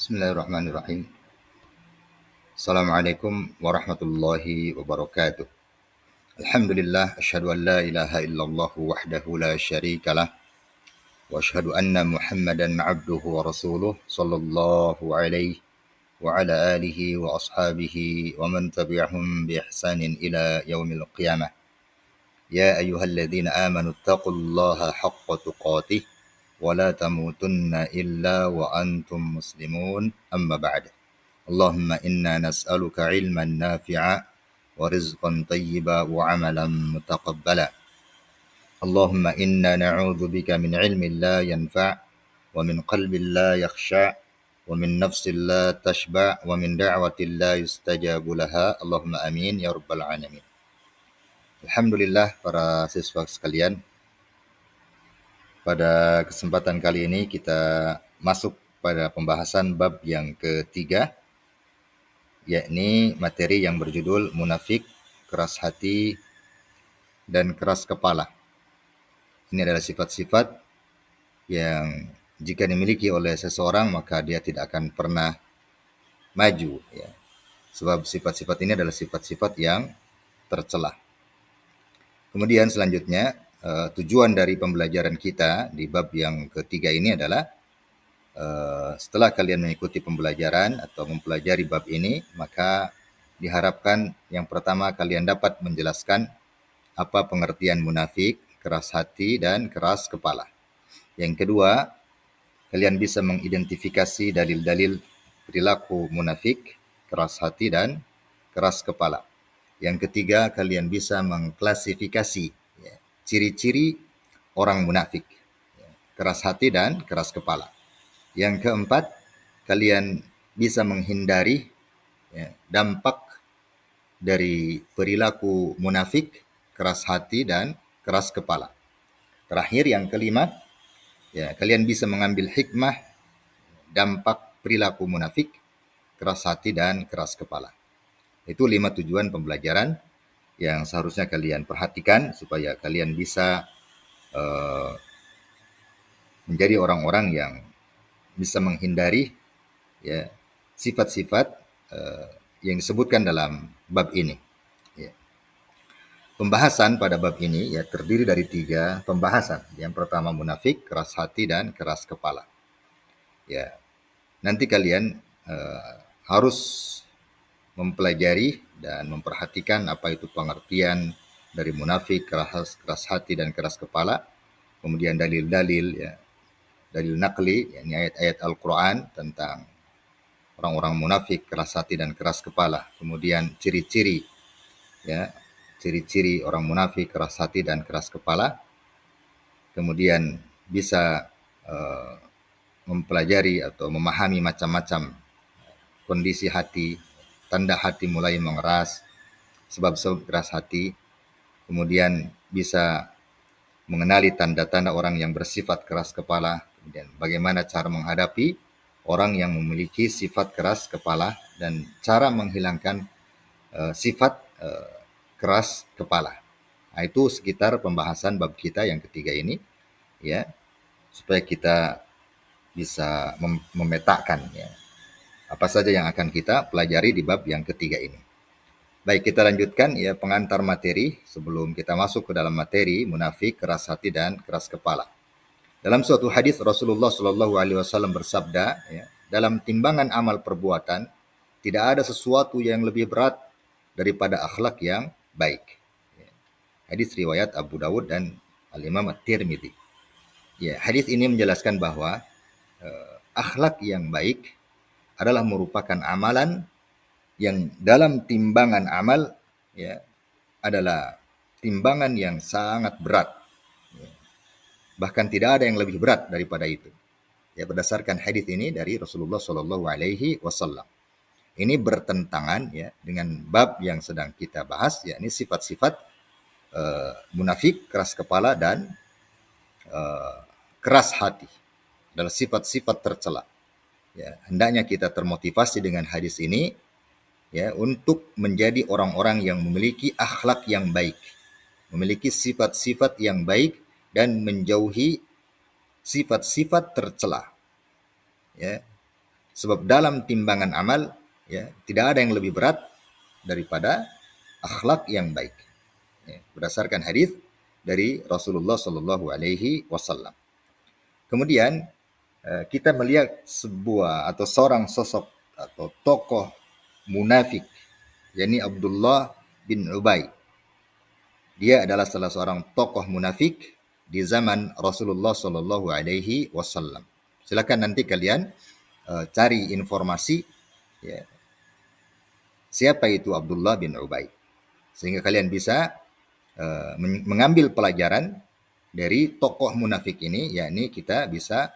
Bismillahirrahmanirrahim. Assalamualaikum warahmatullahi wabarakatuh. Alhamdulillah, asyhadu an la ilaha illallah wahdahu la syarikalah wa asyhadu anna Muhammadan abduhu wa rasuluh sallallahu alaihi wa ala alihi wa ashabihi wa man tabi'ahum bi ihsanin ila yaumil qiyamah. Ya ayyuhalladzina amanu taqullaha haqqa tuqatih wa la tamutunna illa wa antum muslimun. Amma ba'd. اللهم إنا نسألك علما نافعا ورزقا طيبا وعملا متقبلا. اللهم إنا نعوذ بك من علم لا ينفع ومن قلب لا يخشع ومن نفس لا تشبع ومن دعوة لا يستجاب لها. اللهم آمين ya rabbal alamin. Alhamdulillah para siswa sekalian, pada kesempatan kali ini kita masuk pada pembahasan bab yang ketiga, yakni materi yang berjudul munafik, keras hati, dan keras kepala. Ini adalah sifat-sifat yang jika dimiliki oleh seseorang maka dia tidak akan pernah maju, ya. Sebab sifat-sifat ini adalah sifat-sifat yang tercela. Kemudian selanjutnya tujuan dari pembelajaran kita di bab yang ketiga ini adalah setelah kalian mengikuti pembelajaran atau mempelajari bab ini, maka diharapkan yang pertama kalian dapat menjelaskan apa pengertian munafik, keras hati, dan keras kepala. Yang kedua, kalian bisa mengidentifikasi dalil-dalil perilaku munafik, keras hati, dan keras kepala. Yang ketiga, kalian bisa mengklasifikasi ciri-ciri orang munafik, keras hati, dan keras kepala. Yang keempat, kalian bisa menghindari dampak dari perilaku munafik, keras hati, dan keras kepala. Terakhir, yang kelima, kalian bisa mengambil hikmah dampak perilaku munafik, keras hati, dan keras kepala. Itu 5 tujuan pembelajaran yang seharusnya kalian perhatikan supaya kalian bisa menjadi orang-orang yang bisa menghindari sifat-sifat yang disebutkan dalam bab ini. Pembahasan pada bab ini terdiri dari 3 pembahasan. Yang pertama munafik, keras hati, dan keras kepala. Nanti kalian harus mempelajari dan memperhatikan apa itu pengertian dari munafik, keras hati, dan keras kepala. Kemudian dalil-dalil, dalil nakli, yakni ayat-ayat Al-Quran tentang orang-orang munafik, keras hati, dan keras kepala. Kemudian ciri-ciri, ciri-ciri orang munafik, keras hati, dan keras kepala. Kemudian bisa mempelajari atau memahami macam-macam kondisi hati, tanda hati mulai mengeras, sebab-sebab keras hati. Kemudian bisa mengenali tanda-tanda orang yang bersifat keras kepala, kemudian bagaimana cara menghadapi orang yang memiliki sifat keras kepala, dan cara menghilangkan sifat keras kepala. Nah, itu sekitar pembahasan bab kita yang ketiga ini, supaya kita bisa memetakan apa saja yang akan kita pelajari di bab yang ketiga ini. Baik, kita lanjutkan pengantar materi sebelum kita masuk ke dalam materi munafik, keras hati, dan keras kepala. Dalam suatu hadis Rasulullah Shallallahu Alaihi Wasallam bersabda, dalam timbangan amal perbuatan tidak ada sesuatu yang lebih berat daripada akhlak yang baik. Hadis riwayat Abu Dawud dan Al-Imam At-Tirmidzi. Hadis ini menjelaskan bahwa akhlak yang baik adalah merupakan amalan yang dalam timbangan amal adalah timbangan yang sangat berat. Bahkan tidak ada yang lebih berat daripada itu. Berdasarkan hadis ini dari Rasulullah Shallallahu Alaihi Wasallam. Ini bertentangan dengan bab yang sedang kita bahas, yakni sifat-sifat munafik, keras kepala, dan keras hati. Adalah sifat-sifat tercela. Hendaknya kita termotivasi dengan hadis ini untuk menjadi orang-orang yang memiliki akhlak yang baik, memiliki sifat-sifat yang baik, dan menjauhi sifat-sifat tercela. Sebab dalam timbangan amal, ya, tidak ada yang lebih berat daripada akhlak yang baik. Ya, berdasarkan hadis dari Rasulullah Shallallahu Alaihi Wasallam. Kemudian kita melihat sebuah atau seorang sosok atau tokoh munafik, yakni Abdullah bin Ubay. Dia adalah salah seorang tokoh munafik di zaman Rasulullah Shallallahu Alaihi Wasallam. Silakan nanti kalian cari informasi, ya, siapa itu Abdullah bin Ubay, sehingga kalian bisa mengambil pelajaran dari tokoh munafik ini, yakni kita bisa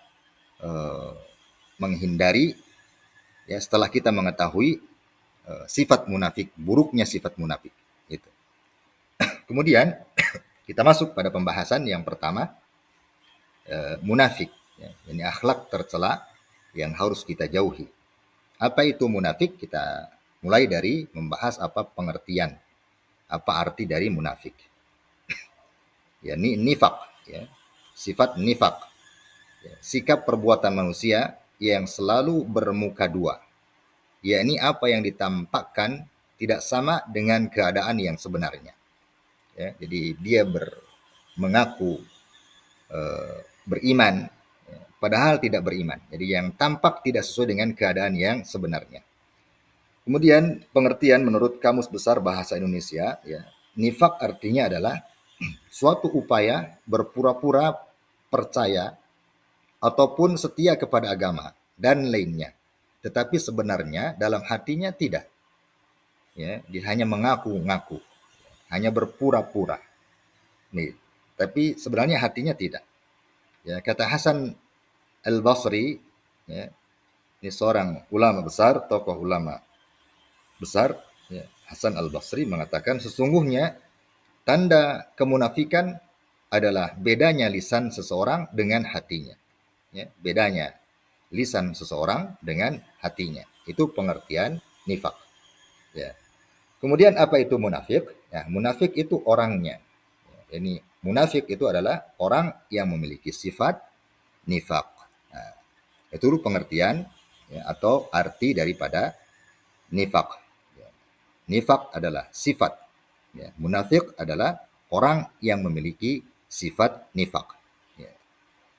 menghindari, ya, setelah kita mengetahui sifat munafik, buruknya sifat munafik. Itu. Kemudian kita masuk pada pembahasan yang pertama, munafik. Ya, ini akhlak tercela yang harus kita jauhi. Apa itu munafik? Kita mulai dari membahas apa pengertian, apa arti dari munafik. Ya, ini nifak, ya. Sifat nifak, ya, sikap perbuatan manusia yang selalu bermuka dua. Yakni apa yang ditampakkan tidak sama dengan keadaan yang sebenarnya. Ya, jadi dia mengaku beriman, ya, padahal tidak beriman. Jadi yang tampak tidak sesuai dengan keadaan yang sebenarnya. Kemudian pengertian menurut Kamus Besar Bahasa Indonesia, ya, nifak artinya adalah suatu upaya berpura-pura percaya ataupun setia kepada agama dan lainnya, tetapi sebenarnya dalam hatinya tidak. Ya, dia hanya mengaku-ngaku, hanya berpura-pura. Nih, tapi sebenarnya hatinya tidak. Ya, kata Hasan Al-Basri, ya, ini seorang ulama besar, tokoh ulama besar, ya, Hasan Al-Basri mengatakan sesungguhnya tanda kemunafikan adalah bedanya lisan seseorang dengan hatinya. Ya, bedanya lisan seseorang dengan hatinya. Itu pengertian nifak. Ya. Kemudian apa itu munafik? Ya, munafik itu orangnya. Ya, ini munafik itu adalah orang yang memiliki sifat nifak. Nah, itu dulu pengertian, ya, atau arti daripada nifak. Ya. Nifak adalah sifat. Ya. Munafik adalah orang yang memiliki sifat nifak. Ya.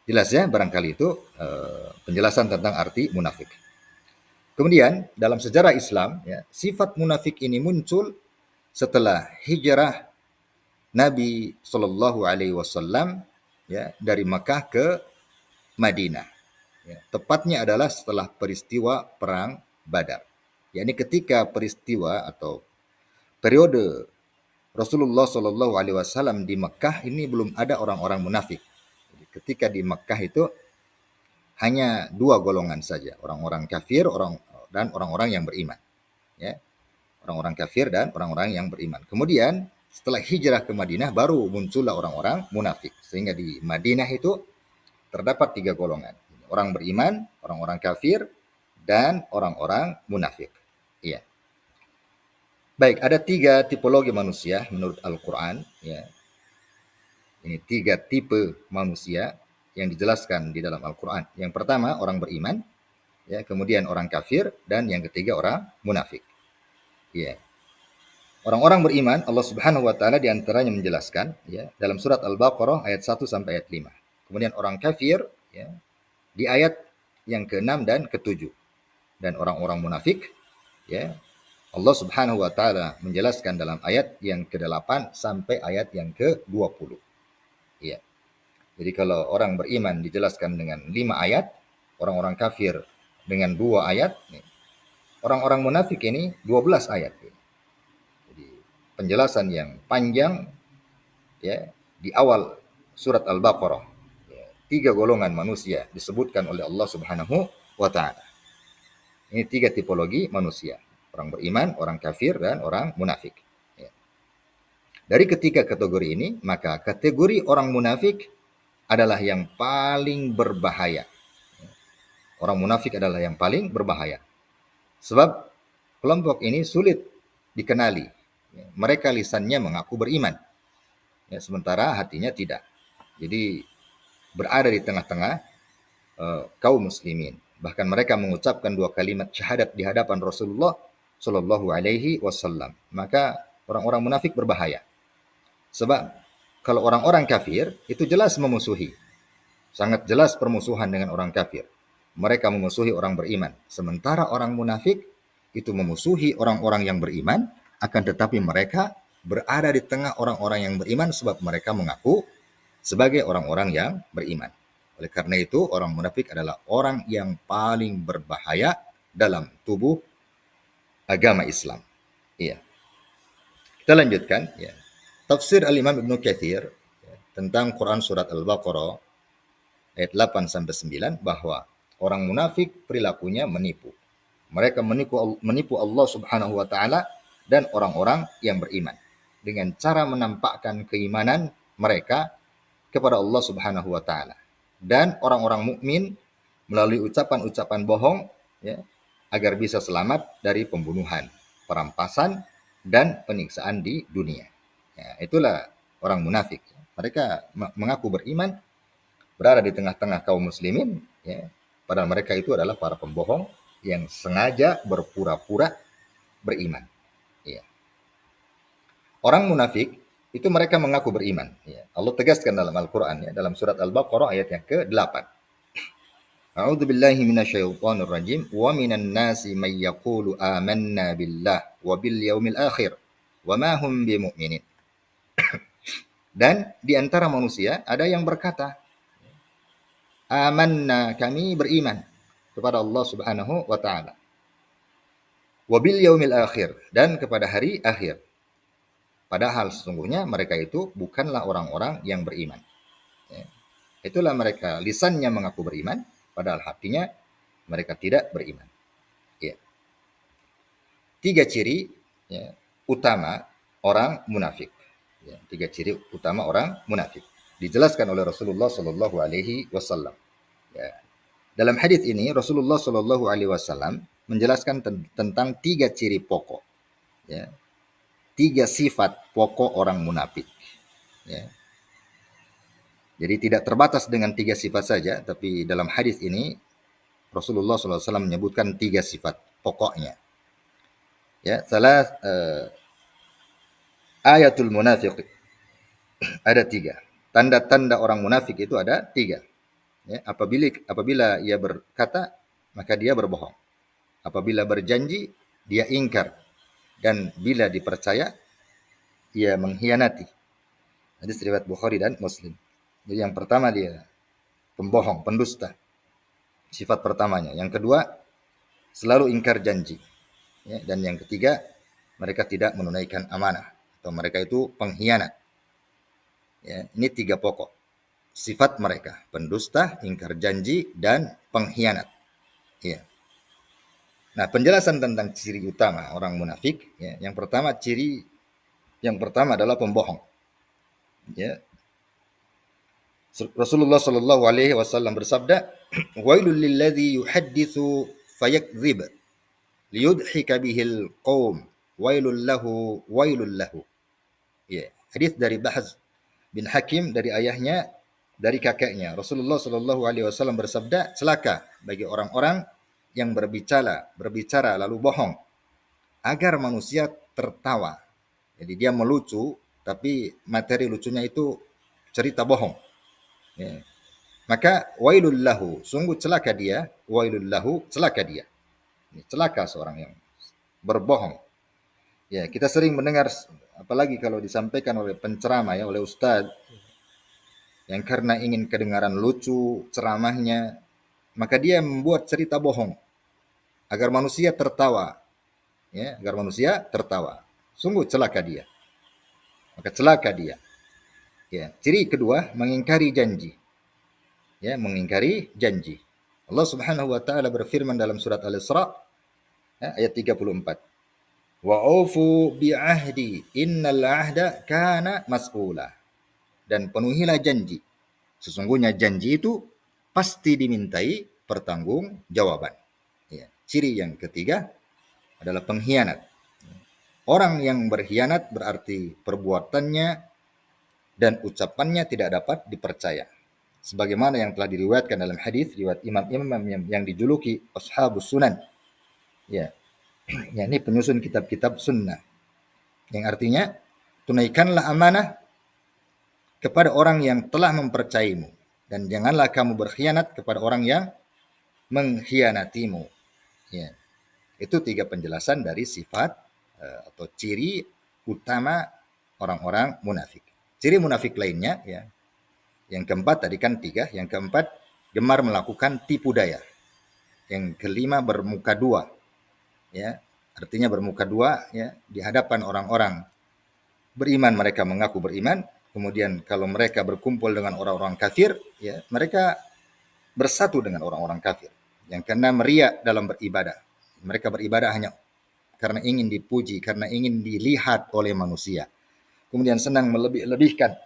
Jelas ya, barangkali itu penjelasan tentang arti munafik. Kemudian dalam sejarah Islam, ya, sifat munafik ini muncul setelah hijrah Nabi Shallallahu Alaihi Wasallam, ya, dari Makkah ke Madinah. Ya, tepatnya adalah setelah peristiwa perang Badar. Yakni ketika peristiwa atau periode Rasulullah Shallallahu Alaihi Wasallam di Makkah ini belum ada orang-orang munafik. Jadi ketika di Makkah itu hanya dua golongan saja, orang-orang kafir dan orang-orang yang beriman. Ya, orang-orang kafir dan orang-orang yang beriman. Kemudian setelah hijrah ke Madinah baru muncullah orang-orang munafik. Sehingga di Madinah itu terdapat tiga golongan. Orang beriman, orang-orang kafir, dan orang-orang munafik. Iya. Baik, ada tiga tipologi manusia menurut Al-Quran. Ya. Ini tiga tipe manusia yang dijelaskan di dalam Al-Quran. Yang pertama orang beriman, ya, kemudian orang kafir, dan yang ketiga orang munafik. Ya. Orang-orang beriman, Allah Subhanahu wa taala di antaranya menjelaskan, ya, dalam surat Al-Baqarah ayat 1 sampai ayat 5. Kemudian orang kafir, ya, di ayat yang ke-6 dan ke-7. Dan orang-orang munafik, ya, Allah Subhanahu wa taala menjelaskan dalam ayat yang ke-8 sampai ayat yang ke-20. Ya. Jadi kalau orang beriman dijelaskan dengan 5 ayat, orang-orang kafir dengan 2 ayat, orang-orang munafik ini 12 ayat. Jadi penjelasan yang panjang, ya, di awal surat Al-Baqarah. Ya, tiga golongan manusia disebutkan oleh Allah Subhanahu wa taala. Ini tiga tipologi manusia. Orang beriman, orang kafir, dan orang munafik. Ya. Dari ketiga kategori ini, maka kategori orang munafik adalah yang paling berbahaya. Orang munafik adalah yang paling berbahaya. Sebab kelompok ini sulit dikenali. Mereka lisannya mengaku beriman, ya, sementara hatinya tidak. Jadi berada di tengah-tengah kaum muslimin. Bahkan mereka mengucapkan 2 kalimat syahadat di hadapan Rasulullah Shallallahu Alaihi Wasallam. Maka orang-orang munafik berbahaya. Sebab kalau orang-orang kafir itu jelas memusuhi, sangat jelas permusuhan dengan orang kafir. Mereka memusuhi orang beriman. Sementara orang munafik itu memusuhi orang-orang yang beriman, akan tetapi mereka berada di tengah orang-orang yang beriman sebab mereka mengaku sebagai orang-orang yang beriman. Oleh karena itu, orang munafik adalah orang yang paling berbahaya dalam tubuh agama Islam. Iya. Kita lanjutkan. Ya. Tafsir Al-Imam Ibnu Katsir tentang Quran surat Al-Baqarah ayat 8 sampai 9 bahwa orang munafik perilakunya menipu. Mereka menipu Allah Subhanahu wa taala dan orang-orang yang beriman dengan cara menampakkan keimanan mereka kepada Allah Subhanahu wa taala. Dan orang-orang mukmin melalui ucapan-ucapan bohong ya, agar bisa selamat dari pembunuhan, perampasan dan penyiksaan di dunia. Ya, itulah orang munafik. Mereka mengaku beriman, berada di tengah-tengah kaum muslimin, ya, padahal mereka itu adalah para pembohong yang sengaja berpura-pura beriman. Ya. Orang munafik itu mereka mengaku beriman. Ya. Allah tegaskan dalam Al-Quran, ya, dalam surat Al-Baqarah ayat yang ke-8. A'udzu billahi minasyaitonir rajim. Wa minan nasi may yaqulu amanna billah wa bil yaumil akhir wa ma hum bimu'minin. Dan di antara manusia ada yang berkata, amanna, kami beriman kepada Allah Subhanahu wa taala. Wa bil yaumil akhir, dan kepada hari akhir. Padahal sesungguhnya mereka itu bukanlah orang-orang yang beriman. Ya. Itulah mereka, lisannya mengaku beriman, padahal hatinya mereka tidak beriman. Ya. 3 ciri ya, utama orang munafik. Ya, 3 ciri utama orang munafik. Dijelaskan oleh Rasulullah Shallallahu Alaihi Wasallam. Ya. Dalam hadis ini Rasulullah Shallallahu Alaihi Wasallam menjelaskan tentang 3 ciri pokok. Ya. 3 sifat pokok orang munafik. Ya. Jadi tidak terbatas dengan 3 sifat saja, tapi dalam hadis ini Rasulullah SAW menyebutkan 3 sifat pokoknya. Ya, ayatul munafiq ada 3. Tanda-tanda orang munafik itu ada 3. Ya, apabila ia berkata, maka dia berbohong. Apabila berjanji, dia ingkar. Dan bila dipercaya, ia mengkhianati. Hadis riwayat Bukhari dan Muslim. Jadi yang pertama dia pembohong, pendusta. Sifat pertamanya. Yang kedua, selalu ingkar janji. Ya, dan yang ketiga, mereka tidak menunaikan amanah. Atau mereka itu pengkhianat. Ya, ini 3 pokok. Sifat mereka, pendusta, ingkar janji, dan pengkhianat. Ya. Nah, penjelasan tentang ciri utama orang munafik. Ya, yang pertama adalah pembohong. Ya. Rasulullah Shallallahu Alaihi Wasallam bersabda, "Wailul lilladzi yuhadditsu fayakdzib liyudhika bihil qaum. Wailul lahu." Ya, hadis dari Bahz bin Hakim dari ayahnya, dari kakeknya. Rasulullah Shallallahu Alaihi Wasallam bersabda, celaka bagi orang-orang yang berbicara lalu bohong agar manusia tertawa. Jadi dia melucu, tapi materi lucunya itu cerita bohong. Ya. Maka wailul lahu, sungguh celaka dia, wailul lahu, celaka dia. Celaka seorang yang berbohong. Ya, kita sering mendengar, apalagi kalau disampaikan oleh penceramah ya, oleh ustadz, yang karena ingin kedengaran lucu ceramahnya, maka dia membuat cerita bohong agar manusia tertawa. Ya, agar manusia tertawa. Sungguh celaka dia. Maka celaka dia. Ya, ciri kedua, mengingkari janji. Ya, mengingkari janji. Allah Subhanahu wa taala berfirman dalam surat Al-Isra ya, ayat 34. Wa aufu bi ahdi innal ahda kana mas'ula. Dan penuhilah janji. Sesungguhnya janji itu pasti dimintai pertanggungjawaban. Ya. Ciri yang ketiga adalah pengkhianat. Orang yang berkhianat berarti perbuatannya dan ucapannya tidak dapat dipercaya. sebagaimana yang telah diriwayatkan dalam hadis riwayat imam-imam yang dijuluki ashabus sunan, ya, yakni penyusun kitab-kitab sunnah, yang artinya tunaikanlah amanah kepada orang yang telah mempercayaimu dan janganlah kamu berkhianat kepada orang yang mengkhianatimu. Ya, itu 3 penjelasan dari sifat atau ciri utama orang-orang munafik. Ciri munafik lainnya, ya, yang keempat tadi kan 3, yang keempat gemar melakukan tipu daya. Yang kelima bermuka dua, ya, artinya bermuka dua, ya, di hadapan orang-orang beriman. Mereka mengaku beriman, kemudian kalau mereka berkumpul dengan orang-orang kafir, ya, mereka bersatu dengan orang-orang kafir. Yang keenam riya dalam beribadah. Mereka beribadah hanya karena ingin dipuji, karena ingin dilihat oleh manusia. Kemudian senang melebih-lebihkan.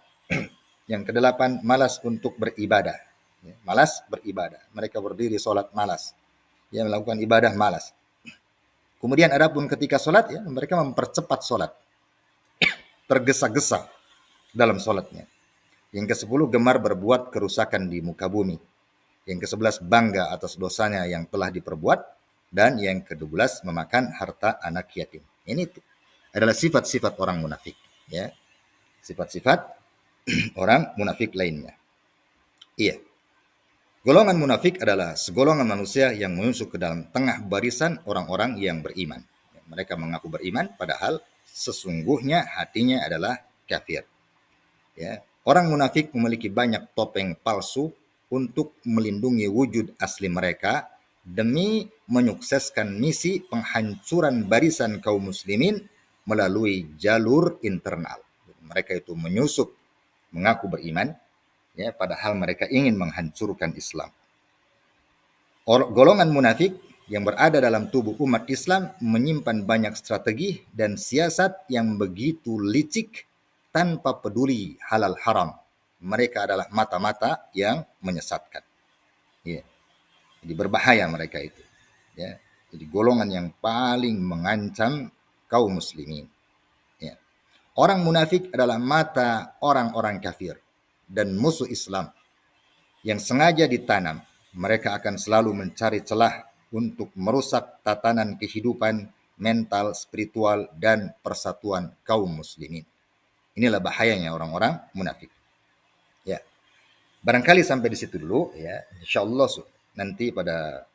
Yang kedelapan malas untuk beribadah. Malas beribadah. Mereka berdiri sholat malas. Ya, melakukan ibadah malas. Kemudian adapun ketika sholat, ya, mereka mempercepat sholat. Tergesa-gesa dalam sholatnya. Yang ke-10 gemar berbuat kerusakan di muka bumi. Yang ke-11 bangga atas dosanya yang telah diperbuat. Dan yang ke-12 memakan harta anak yatim. Ini adalah sifat-sifat orang munafik. Ya, sifat-sifat orang munafik lainnya. Iya. Golongan munafik adalah segolongan manusia yang masuk ke dalam tengah barisan orang-orang yang beriman. Mereka mengaku beriman padahal sesungguhnya hatinya adalah kafir. Ya. Orang munafik memiliki banyak topeng palsu untuk melindungi wujud asli mereka demi menyukseskan misi penghancuran barisan kaum muslimin melalui jalur internal. Mereka itu menyusup mengaku beriman, ya, padahal mereka ingin menghancurkan Islam. Golongan munafik yang berada dalam tubuh umat Islam menyimpan banyak strategi dan siasat yang begitu licik tanpa peduli halal haram. Mereka adalah mata-mata yang menyesatkan. Ya. Jadi berbahaya mereka itu. Ya. Jadi golongan yang paling mengancam kaum muslimin. Ya. Orang munafik adalah mata orang-orang kafir dan musuh Islam yang sengaja ditanam. Mereka akan selalu mencari celah untuk merusak tatanan kehidupan, mental, spiritual, dan persatuan kaum muslimin. Inilah bahayanya orang-orang munafik. Ya, barangkali sampai di situ dulu, ya. Insyaallah nanti pada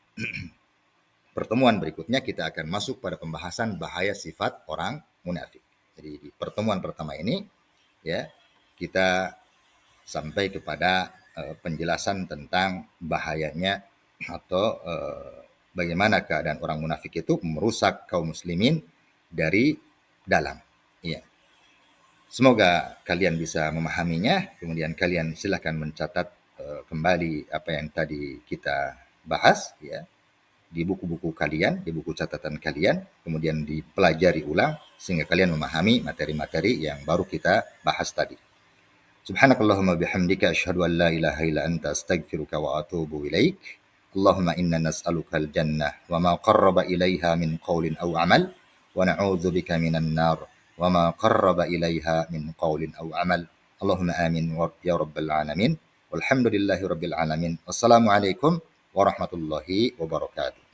pertemuan berikutnya kita akan masuk pada pembahasan bahaya sifat orang munafik. Jadi di pertemuan pertama ini, ya, kita sampai kepada penjelasan tentang bahayanya atau bagaimana keadaan orang munafik itu merusak kaum muslimin dari dalam. Ya. Semoga kalian bisa memahaminya, kemudian kalian silakan mencatat kembali apa yang tadi kita bahas, ya, di buku-buku kalian, di buku catatan kalian, kemudian dipelajari ulang sehingga kalian memahami materi-materi yang baru kita bahas tadi. Subhanakallahumma bihamdika asyhadu an la ilaha illa anta astaghfiruka wa atubu ilaik. Allahumma inna nas'alukal jannah wa ma qarraba ilaiha min qaulin aw amal wa na'udzubika minan nar wa ma qarraba ilaiha min qaulin aw amal. Allahumma amin ya rabbal alamin. Walhamdulillahi rabbil alamin. Wassalamu alaikum warahmatullahi wabarakatuh.